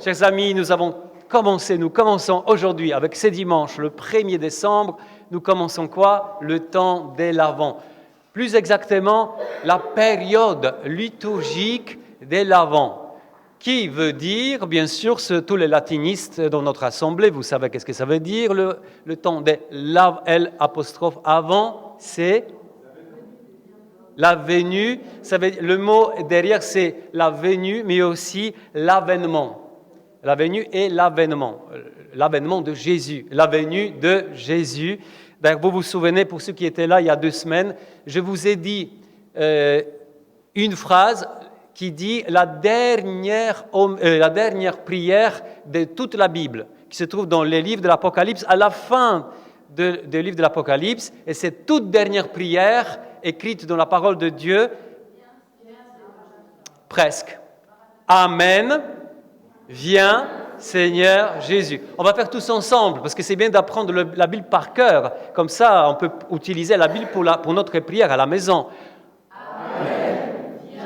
chers amis, nous commençons aujourd'hui avec ce dimanche, le 1er décembre, nous commençons quoi? Le temps des l'Avent. Plus exactement, la période liturgique des l'Avent, qui veut dire, bien sûr, tous les latinistes dans notre assemblée, vous savez qu'est-ce que ça veut dire, le temps des avant, c'est la venue, le mot derrière c'est la venue, mais aussi l'avènement. La venue et l'avènement de Jésus, la venue de Jésus. D'ailleurs, vous vous souvenez, pour ceux qui étaient là il y a 2 semaines, je vous ai dit une phrase qui dit la dernière prière de toute la Bible, qui se trouve dans les livres de l'Apocalypse, à la fin des livres de l'Apocalypse, et cette toute dernière prière écrite dans la parole de Dieu, presque. Amen. Viens, Seigneur Jésus. On va faire tous ensemble, parce que c'est bien d'apprendre la Bible par cœur. Comme ça, on peut utiliser la Bible pour notre prière à la maison. Amen. Viens,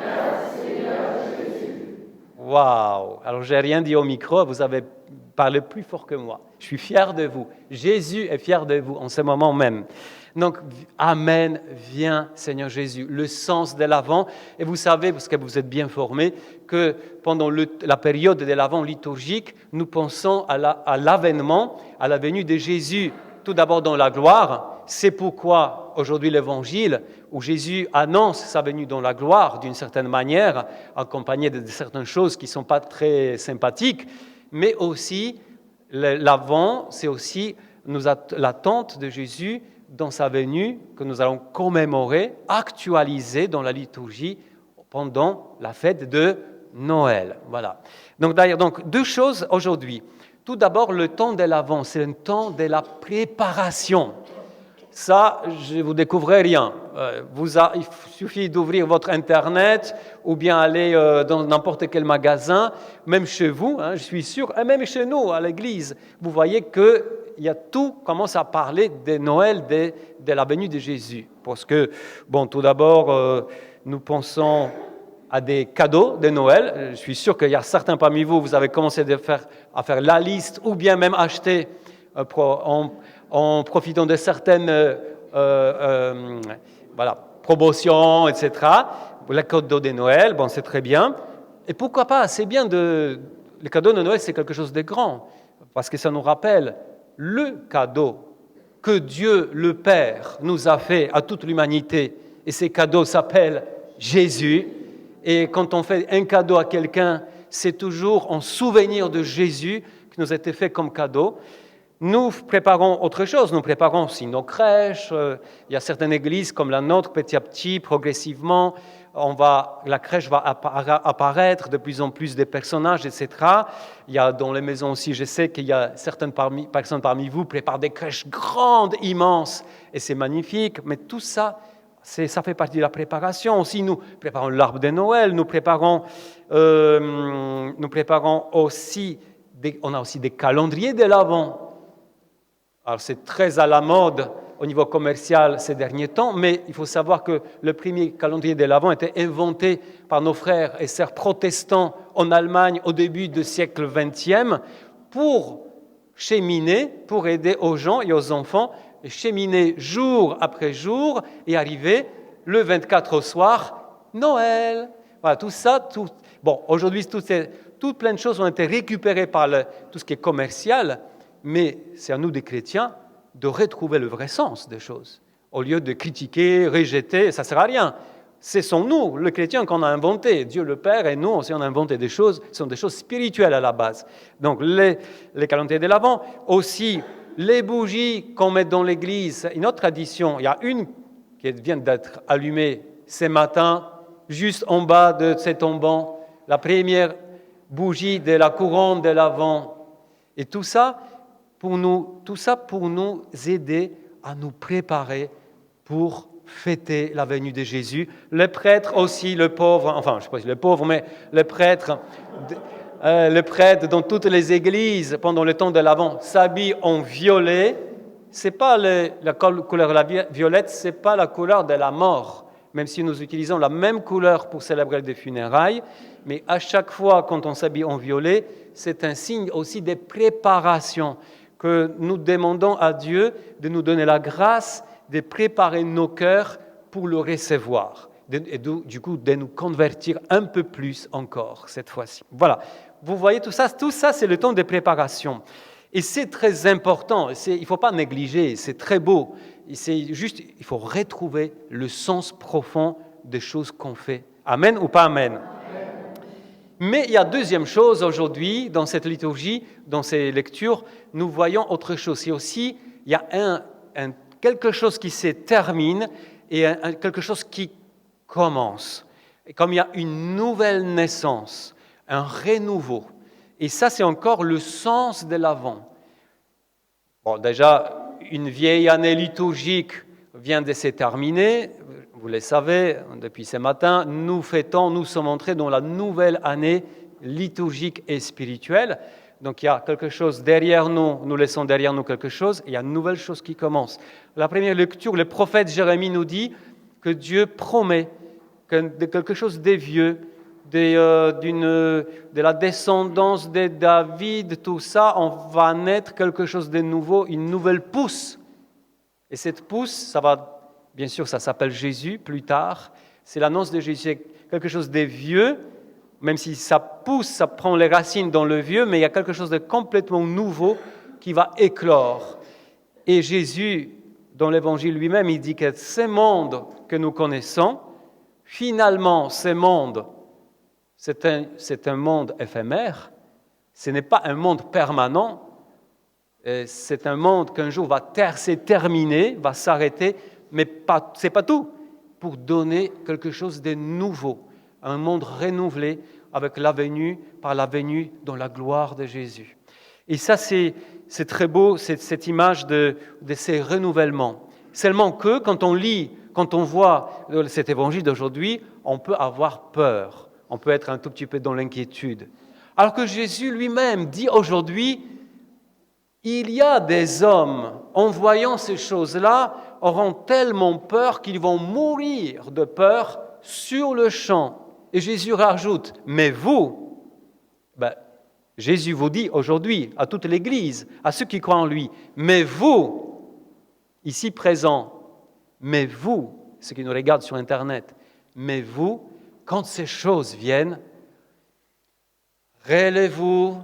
Seigneur Jésus. Waouh! Alors, j'ai rien dit au micro, vous avez parlé plus fort que moi. Je suis fier de vous. Jésus est fier de vous en ce moment même. Donc, Amen, viens Seigneur Jésus, le sens de l'Avent. Et vous savez, parce que vous êtes bien formés, que pendant la période de l'Avent liturgique, nous pensons à l'avènement, à la venue de Jésus, tout d'abord dans la gloire. C'est pourquoi aujourd'hui l'Évangile, où Jésus annonce sa venue dans la gloire d'une certaine manière, accompagné de certaines choses qui ne sont pas très sympathiques, mais aussi l'Avent, c'est aussi l'attente de Jésus dans sa venue que nous allons commémorer, actualiser dans la liturgie pendant la fête de Noël. Voilà. Donc d'ailleurs, 2 choses aujourd'hui. Tout d'abord, le temps de l'Avent, c'est le temps de la préparation. Ça, je ne vous découvre rien. Il suffit d'ouvrir votre Internet ou bien aller dans n'importe quel magasin, même chez vous, je suis sûr, et même chez nous, à l'église. Vous voyez que tout commence à parler de Noël, de la venue de Jésus. Parce que, tout d'abord, nous pensons à des cadeaux de Noël. Je suis sûr qu'il y a certains parmi vous, vous avez commencé à faire la liste ou bien même acheter en profitant de certaines promotions, etc. Les cadeaux de Noël, c'est très bien. Et pourquoi pas, c'est bien les cadeaux de Noël, c'est quelque chose de grand, parce que ça nous rappelle le cadeau que Dieu le Père nous a fait à toute l'humanité. Et ces cadeaux s'appellent Jésus. Et quand on fait un cadeau à quelqu'un, c'est toujours en souvenir de Jésus qui nous a été fait comme cadeau. Nous préparons autre chose, nous préparons aussi nos crèches. Il y a certaines églises comme la nôtre, petit à petit, progressivement, la crèche va apparaître, de plus en plus des personnages, etc. Il y a dans les maisons aussi, je sais qu'il y a certaines personnes parmi vous qui préparent des crèches grandes, immenses, et c'est magnifique, mais tout ça, ça fait partie de la préparation. Aussi, nous préparons l'arbre de Noël, nous préparons aussi, on a aussi des calendriers de l'Avent. Alors, c'est très à la mode au niveau commercial ces derniers temps, mais il faut savoir que le premier calendrier de l'Avent était inventé par nos frères et sœurs protestants en Allemagne au début du siècle XXe pour cheminer, pour aider aux gens et aux enfants, et cheminer jour après jour et arriver le 24 au soir, Noël. Voilà, tout ça, aujourd'hui, toutes plein de choses ont été récupérées par tout ce qui est commercial, mais c'est à nous, des chrétiens, de retrouver le vrai sens des choses. Au lieu de critiquer, rejeter, ça ne sert à rien. Ce sont nous, les chrétiens, qu'on a inventé. Dieu le Père et nous aussi, on a inventé des choses, ce sont des choses spirituelles à la base. Donc, les calendriers de l'Avent, aussi les bougies qu'on met dans l'église. Une autre tradition, il y a une qui vient d'être allumée ce matin, juste en bas de cet tombant, la première bougie de la couronne de l'Avent. Et tout ça pour nous aider à nous préparer pour fêter la venue de Jésus. Les prêtres aussi, le pauvre, enfin, je ne sais pas si le pauvre, mais les prêtres dans toutes les églises, pendant le temps de l'Avent, s'habillent en violet. Ce n'est pas la couleur violette, ce n'est pas la couleur de la mort, même si nous utilisons la même couleur pour célébrer des funérailles, mais à chaque fois quand on s'habille en violet, c'est un signe aussi des préparations que nous demandons à Dieu de nous donner la grâce de préparer nos cœurs pour le recevoir, et du coup de nous convertir un peu plus encore cette fois-ci. Voilà, vous voyez tout ça c'est le temps de préparation. Et c'est très important, il ne faut pas négliger, c'est très beau. C'est juste, il faut retrouver le sens profond des choses qu'on fait. Amen ou pas amen? Amen. Mais il y a deuxième chose aujourd'hui, dans cette liturgie, dans ces lectures, nous voyons autre chose. Il y a quelque chose qui se termine et quelque chose qui commence. Et comme il y a une nouvelle naissance, un renouveau. Et ça, c'est encore le sens de l'Avent. Bon, déjà, une vieille année liturgique vient de se terminer. Vous le savez, depuis ce matin, nous sommes entrés dans la nouvelle année liturgique et spirituelle. Donc, il y a quelque chose derrière nous laissons derrière nous quelque chose, et il y a une nouvelle chose qui commence. La première lecture, le prophète Jérémie nous dit que Dieu promet que quelque chose de vieux, de la descendance de David, tout ça, on va naître quelque chose de nouveau, une nouvelle pousse. Et cette pousse, bien sûr, ça s'appelle Jésus plus tard. C'est l'annonce de Jésus, c'est quelque chose de vieux, même si ça pousse, ça prend les racines dans le vieux, mais il y a quelque chose de complètement nouveau qui va éclore. Et Jésus, dans l'Évangile lui-même, il dit que ce monde que nous connaissons, finalement, ce monde, c'est un monde éphémère, ce n'est pas un monde permanent, c'est un monde qu'un jour va se terminer, va s'arrêter, mais ce n'est pas tout, pour donner quelque chose de nouveau, un monde renouvelé par la venue dans la gloire de Jésus. Et ça, c'est très beau, cette image de ces renouvellements. Seulement que, quand on voit cet évangile d'aujourd'hui, on peut avoir peur. On peut être un tout petit peu dans l'inquiétude. Alors que Jésus lui-même dit aujourd'hui, il y a des hommes, en voyant ces choses-là, auront tellement peur qu'ils vont mourir de peur sur le champ. Et Jésus rajoute, mais vous, Jésus vous dit aujourd'hui à toute l'Église, à ceux qui croient en lui, mais vous, ici présents, mais vous, ceux qui nous regardent sur Internet, mais vous, quand ces choses viennent, relevez-vous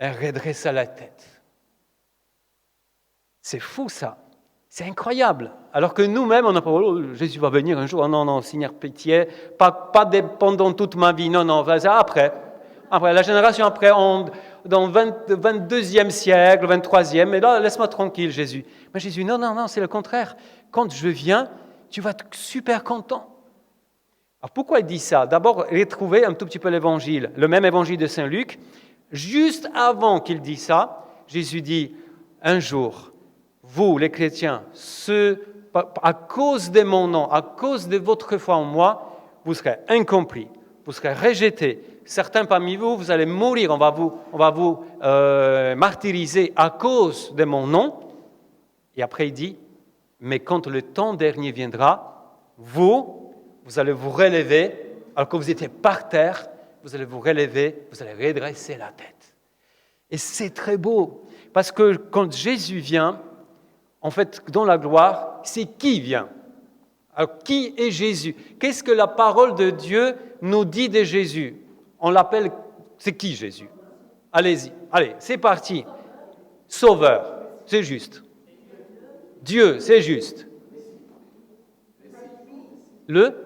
et redressez la tête. C'est fou ça, c'est incroyable. Alors que nous-mêmes, on n'a pas Jésus va venir un jour, oh non, Seigneur, pitié, pas pendant toute ma vie, non, après, la génération après, dans le 22e siècle, 23e, mais là, laisse-moi tranquille, Jésus. Mais Jésus, non, c'est le contraire. Quand je viens, tu vas être super content. Alors pourquoi il dit ça? D'abord, retrouvez un tout petit peu l'évangile, le même évangile de Saint Luc. Juste avant qu'il dise ça, Jésus dit, un jour, vous, les chrétiens, à cause de mon nom, à cause de votre foi en moi, vous serez incompris, vous serez rejetés. Certains parmi vous, vous allez mourir, on va vous martyriser à cause de mon nom. Et après, il dit, mais quand le temps dernier viendra, vous allez vous relever, alors que vous étiez par terre, vous allez vous relever, vous allez redresser la tête. Et c'est très beau, parce que quand Jésus vient, en fait, dans la gloire, c'est qui vient? Alors, qui est Jésus? Qu'est-ce que la parole de Dieu nous dit de Jésus? On l'appelle, c'est qui Jésus? Allez-y, allez, c'est parti. Sauveur, c'est juste. Dieu, c'est juste. Le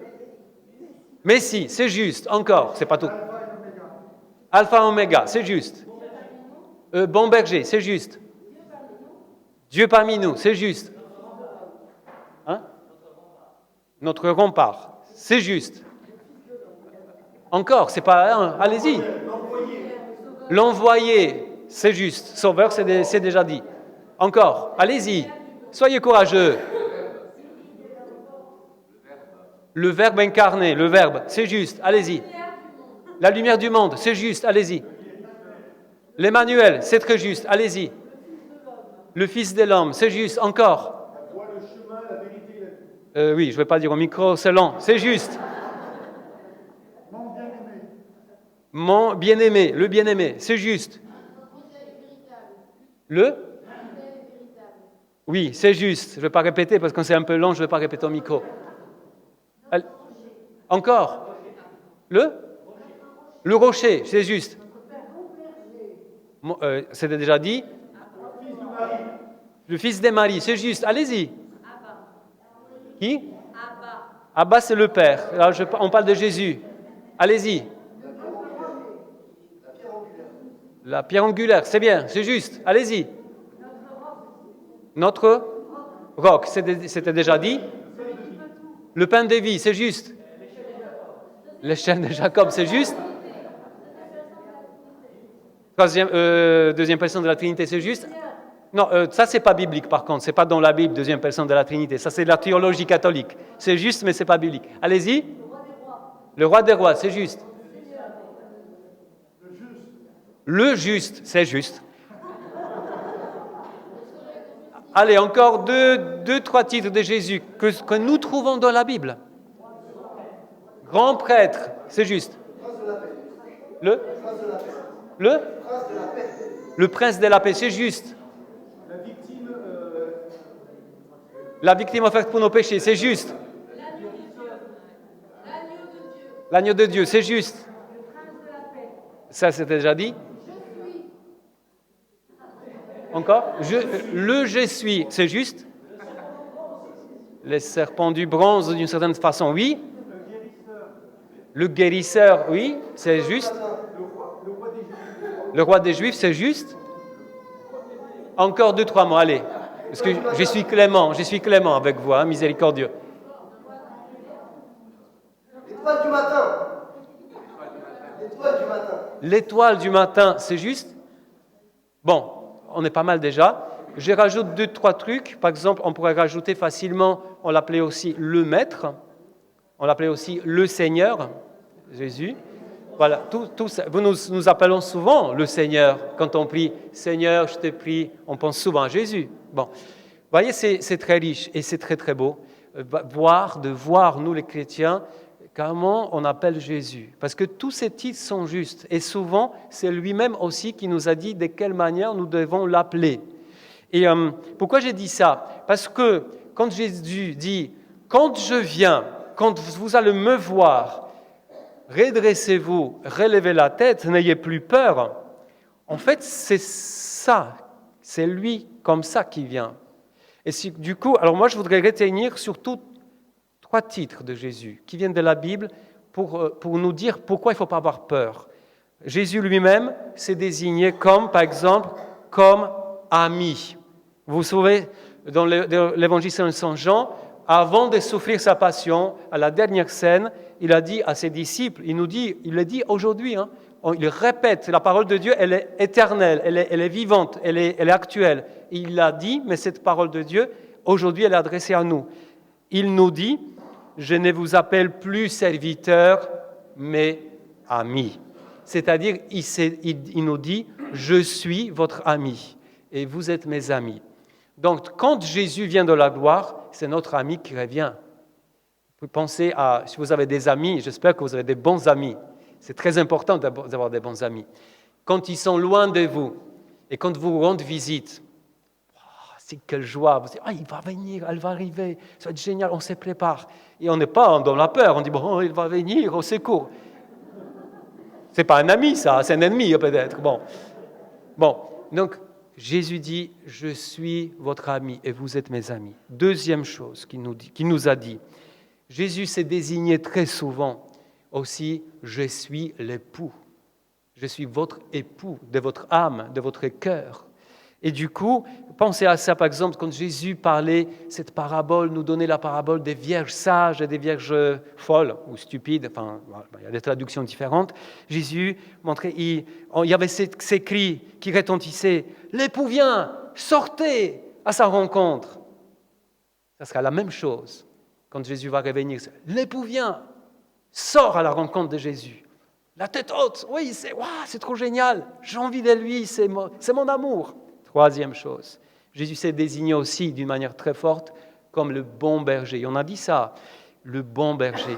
Messie, c'est juste, encore, c'est pas tout. Alpha, Oméga, c'est juste. Bon berger, c'est juste. Dieu parmi nous, c'est juste. Hein? Notre rempart, c'est juste. Encore, c'est pas... allez-y. L'envoyé, c'est juste. Sauveur, c'est déjà dit. Encore, allez-y. Soyez courageux. Le Verbe incarné, le Verbe, c'est juste, allez-y. La lumière du monde, c'est juste, allez-y. L'Emmanuel, c'est très juste, allez-y. Le Fils de l'homme, c'est juste, encore. Oui, je ne vais pas dire au micro, c'est lent, c'est juste. Mon bien-aimé, le bien-aimé, c'est juste. Le? Oui, c'est juste. Je ne vais pas répéter parce que c'est un peu long, je ne vais pas répéter au micro. Encore? Le rocher, c'est juste. C'était déjà dit. Le fils de Marie, c'est juste. Allez-y. Qui? Abba, c'est le Père. Là, on parle de Jésus. Allez-y. La pierre angulaire, c'est bien, c'est juste. Allez-y. Notre roc, c'était déjà dit. Le pain de vie, c'est juste. L'échelle de Jacob, c'est juste. Deuxième personne de la Trinité, c'est juste. Non, ça, c'est pas biblique, par contre. C'est pas dans la Bible, deuxième personne de la Trinité. Ça, c'est de la théologie catholique. C'est juste, mais c'est pas biblique. Allez-y. Le roi des rois, c'est juste. Le juste, c'est juste. Allez, encore deux, trois titres de Jésus que nous trouvons dans la Bible. Grand prêtre, c'est juste. Le prince de la paix, c'est juste. La victime offerte pour nos péchés, c'est juste. L'agneau de Dieu, c'est juste. Ça, c'était déjà dit. Encore? Je suis, c'est juste. Les serpents du bronze, d'une certaine façon, oui. Le guérisseur, oui, c'est juste. Le roi des Juifs, c'est juste. Encore deux, trois mots, allez. Parce que je suis clément avec vous, hein, miséricordieux. L'étoile du matin. L'étoile du matin. L'étoile du matin, c'est juste. Bon, on est pas mal déjà. Je rajoute deux, trois trucs. Par exemple, on pourrait rajouter facilement, on l'appelait aussi le Maître. On l'appelait aussi le Seigneur, Jésus. Voilà, tout ça. Nous appelons souvent le Seigneur. Quand on prie « Seigneur, je te prie », on pense souvent à Jésus. Bon, vous voyez, c'est très riche et c'est très, très beau de voir, nous les chrétiens, comment on appelle Jésus. Parce que tous ces titres sont justes. Et souvent, c'est lui-même aussi qui nous a dit de quelle manière nous devons l'appeler. Et pourquoi j'ai dit ça? Parce que quand Jésus dit « Quand je viens, quand vous allez me voir, redressez-vous, relevez la tête, n'ayez plus peur », en fait, c'est ça. C'est lui comme ça qui vient. Et du coup, alors moi, je voudrais retenir surtout trois titres de Jésus qui viennent de la Bible pour nous dire pourquoi il ne faut pas avoir peur. Jésus lui-même s'est désigné comme, par exemple, comme ami. Vous vous souvenez, dans l'évangile selon Saint Jean, avant de souffrir sa passion, à la dernière scène, il a dit à ses disciples, il le dit aujourd'hui, hein, il répète, la parole de Dieu, elle est éternelle, elle est vivante, elle est actuelle. Il l'a dit, mais cette parole de Dieu, aujourd'hui, elle est adressée à nous. Il nous dit, je ne vous appelle plus serviteur, mais ami. C'est-à-dire, il nous dit, je suis votre ami et vous êtes mes amis. Donc, quand Jésus vient de la gloire, c'est notre ami qui revient. Vous pensez à, si vous avez des amis, j'espère que vous avez des bons amis. C'est très important d'avoir des bons amis. Quand ils sont loin de vous et quand vous rendez visite, c'est quelle joie. Vous dites, il va venir, elle va arriver, ça va être génial, on se prépare. Et on n'est pas dans la peur, on dit, bon, il va venir au secours. Ce n'est pas un ami, ça, c'est un ennemi peut-être. Bon, donc Jésus dit, je suis votre ami et vous êtes mes amis. Deuxième chose qu'il nous a dit, Jésus s'est désigné très souvent aussi, je suis l'époux. Je suis votre époux, de votre âme, de votre cœur. Et du coup, pensez à ça, par exemple, quand Jésus parlait, cette parabole, nous donnait la parabole des vierges sages et des vierges folles ou stupides, enfin, il y a des traductions différentes. Jésus montrait, il y avait ces cris qui retentissaient, « L'époux vient, sortez à sa rencontre !» Ça sera la même chose quand Jésus va revenir. « L'époux vient, sort à la rencontre de Jésus !» La tête haute, oui, c'est trop génial, j'ai envie de lui, c'est mon amour. Troisième chose, Jésus s'est désigné aussi d'une manière très forte comme le bon berger. On a dit ça, le bon berger.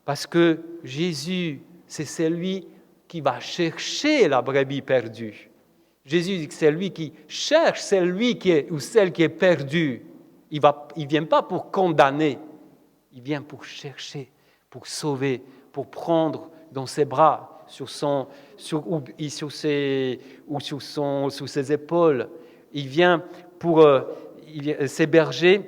Parce que Jésus, c'est celui qui va chercher la brebis perdue. Jésus dit que c'est lui qui cherche celui qui est, ou celle qui est perdue. Il ne vient pas pour condamner, il vient pour chercher, pour sauver, pour prendre dans ses bras, sur ses épaules. Il vient pour ces bergers.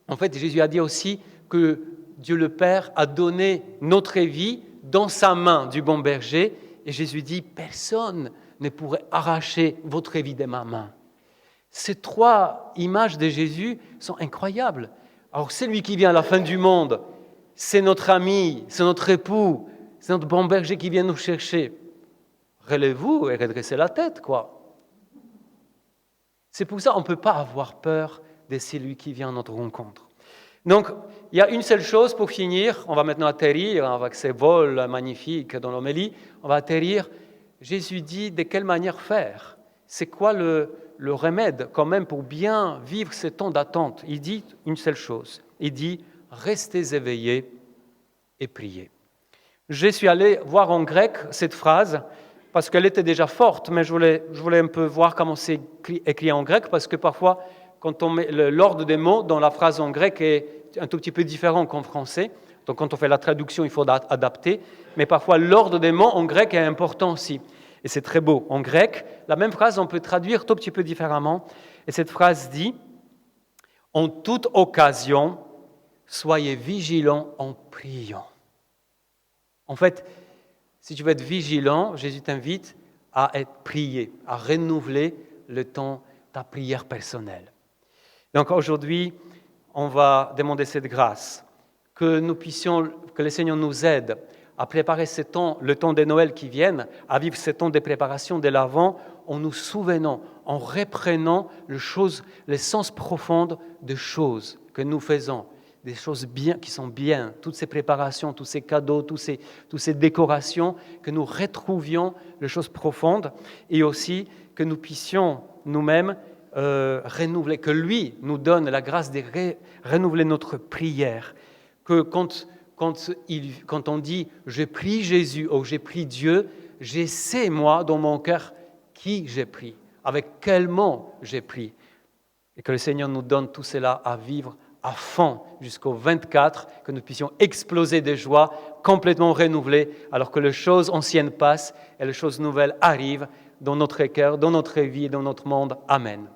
En fait, Jésus a dit aussi que Dieu le Père a donné notre vie dans sa main du bon berger. Et Jésus dit, personne ne pourrait arracher votre vie de ma main. Ces trois images de Jésus sont incroyables. Alors, celui qui vient à la fin du monde, c'est notre ami, c'est notre époux, c'est notre bon berger qui vient nous chercher. Relevez-vous et redressez la tête, quoi. C'est pour ça qu'on ne peut pas avoir peur de celui qui vient à notre rencontre. Donc, il y a une seule chose pour finir. On va maintenant atterrir avec ces vols magnifiques dans l'homélie. On va atterrir. Jésus dit de quelle manière faire. C'est quoi le remède quand même pour bien vivre ces temps d'attente? Il dit une seule chose. Il dit « Restez éveillés et priez ». Je suis allé voir en grec cette phrase parce qu'elle était déjà forte, mais je voulais un peu voir comment c'est écrit en grec parce que parfois, quand on met l'ordre des mots dans la phrase en grec est un tout petit peu différent qu'en français. Donc quand on fait la traduction, il faut adapter. Mais parfois, l'ordre des mots en grec est important aussi. Et c'est très beau. En grec, la même phrase, on peut traduire un tout petit peu différemment. Et cette phrase dit « En toute occasion, soyez vigilants en priant ». En fait, si tu veux être vigilant, Jésus t'invite à être prié, à renouveler le temps de ta prière personnelle. Donc aujourd'hui, on va demander cette grâce, que le Seigneur nous aide à préparer le temps de Noël qui viennent, à vivre ce temps de préparation de l'Avent, en nous souvenant, en reprenant les sens profonds des choses que nous faisons, des choses bien, qui sont bien, toutes ces préparations, tous ces cadeaux, toutes ces décorations, que nous retrouvions les choses profondes et aussi que nous puissions nous-mêmes renouveler, que lui nous donne la grâce de renouveler notre prière, que quand on dit « je prie Jésus » ou « je prie Dieu », je sais moi dans mon cœur qui j'ai pris, avec quel mot j'ai pris. Et que le Seigneur nous donne tout cela à vivre à fond jusqu'au 24, que nous puissions exploser de joie, complètement renouvelés, alors que les choses anciennes passent et les choses nouvelles arrivent dans notre cœur, dans notre vie, dans notre monde. Amen.